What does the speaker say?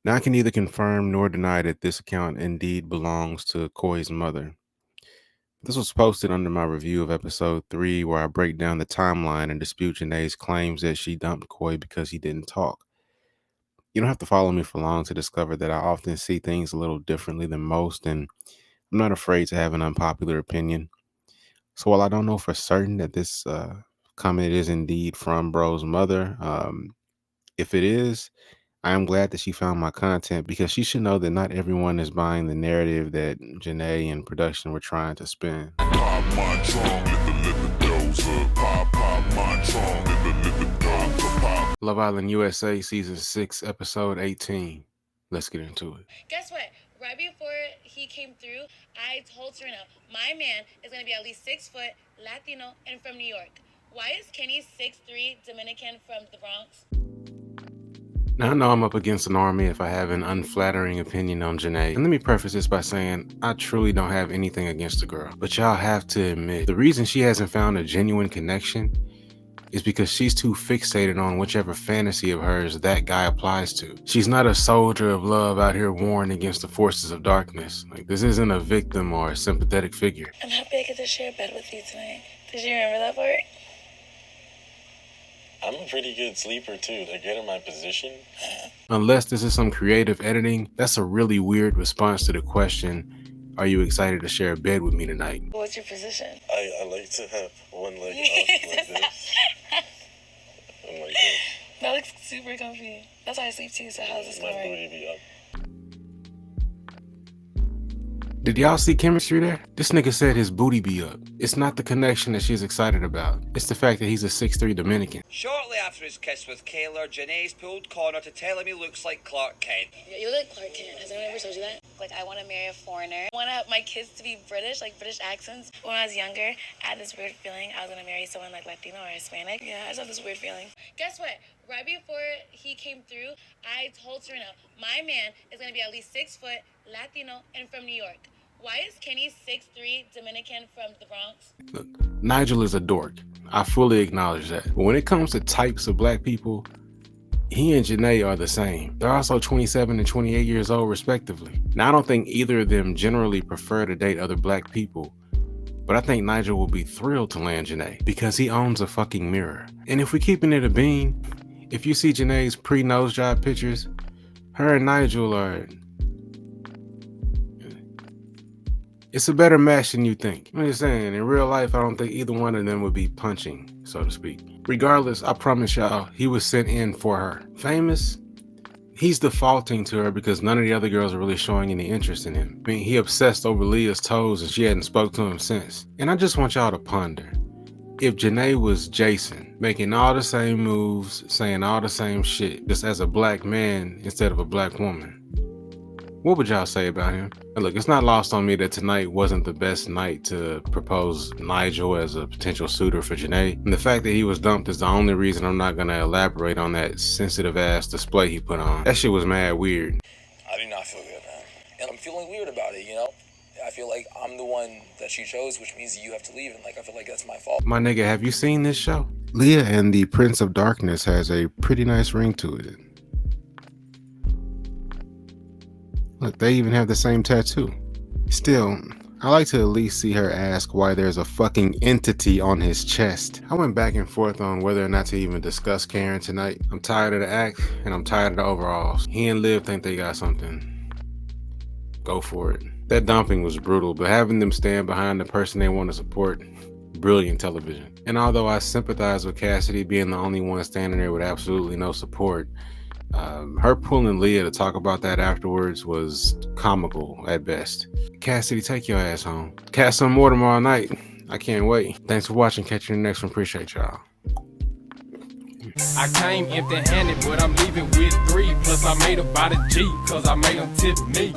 Now, I can neither confirm nor deny that this account indeed belongs to Koi's mother. This was posted under my review of episode 3, where I break down the timeline and dispute Janae's claims that she dumped Koi because he didn't talk. You don't have to follow me for long to discover that I often see things a little differently than most, and I'm not afraid to have an unpopular opinion. So while I don't know for certain that this comment is indeed from Bro's mother, if it is, I am glad that she found my content, because she should know that not everyone is buying the narrative that Janae and production were trying to spin. Love Island USA Season 6, Episode 18. Let's get into it. Guess what? Right before he came through, I told Serena, my man is going to be at least 6 foot, Latino, and from New York. Why is Kenny 6'3", Dominican from the Bronx? Now, I know I'm up against an army if I have an unflattering opinion on Janae. And let me preface this by saying I truly don't have anything against the girl. But y'all have to admit, the reason she hasn't found a genuine connection is because she's too fixated on whichever fantasy of hers that guy applies to. She's not a soldier of love out here warring against the forces of darkness. Like, this isn't a victim or a sympathetic figure. I'm happy I get to share a bed with you tonight. Did you remember that part? I'm a pretty good sleeper too. To get in my position. Unless this is some creative editing, that's a really weird response to the question, are you excited to share a bed with me tonight? What's your position? I like to have one leg up like this. And like this. That looks super comfy. That's how I sleep too, so how's this My going? booty be up. Did y'all see chemistry there? This nigga said his booty be up. It's not the connection that she's excited about. It's the fact that he's a 6'3" Dominican. Shortly after his kiss with Kayla, Janae's pulled Connor to tell him he looks like Clark Kent. You look like Clark Kent. Has anyone ever told you that? Like, I want to marry a foreigner. I want to have my kids to be British, like British accents. When I was younger, I had this weird feeling I was going to marry someone like Latino or Hispanic. Yeah, I just had this weird feeling. Guess what? Right before he came through, I told Serena, my man is going to be at least 6 foot, Latino, and from New York. Why is Kenny 6'3", Dominican from the Bronx? Look, Nigel is a dork. I fully acknowledge that. But when it comes to types of black people, he and Janae are the same. They're also 27 and 28 years old, respectively. Now, I don't think either of them generally prefer to date other black people, but I think Nigel will be thrilled to land Janae because he owns a fucking mirror. And if we're keeping it a bean, if you see Janae's pre-nose job pictures, her and Nigel are... it's a better match than you think. I'm just saying, in real life, I don't think either one of them would be punching, so to speak. Regardless, I promise y'all, he was sent in for her. Famous? He's defaulting to her because none of the other girls are really showing any interest in him. I mean, he obsessed over Leah's toes and she hadn't spoke to him since. And I just want y'all to ponder. If Janae was Jason, making all the same moves, saying all the same shit, just as a black man instead of a black woman, what would y'all say about him? And look, it's not lost on me that tonight wasn't the best night to propose Nigel as a potential suitor for Janae. And the fact that he was dumped is the only reason I'm not gonna elaborate on that sensitive ass display he put on. That shit was mad weird. I do not feel good, man. And I'm feeling weird about it, you know? I feel like I'm the one that she chose, which means you have to leave, and like I feel like that's my fault. My nigga, have you seen this show? Leah and the Prince of Darkness has a pretty nice ring to it. Look, they even have the same tattoo. Still, I like to at least see her ask why there's a fucking entity on his chest. I went back and forth on whether or not to even discuss Karen tonight. I'm tired of the act, and I'm tired of the overalls. He and Liv think they got something. Go for it. That dumping was brutal, but having them stand behind the person they want to support, brilliant television. And although I sympathize with Cassidy being the only one standing there with absolutely no support, her pulling Leah to talk about that afterwards was comical at best. Cassidy, take your ass home. Cast some more tomorrow night. I can't wait. Thanks for watching. Catch you in the next one. Appreciate y'all. I came empty-handed, but I'm leaving with 3. Plus I made about a G, cause I made them tip me.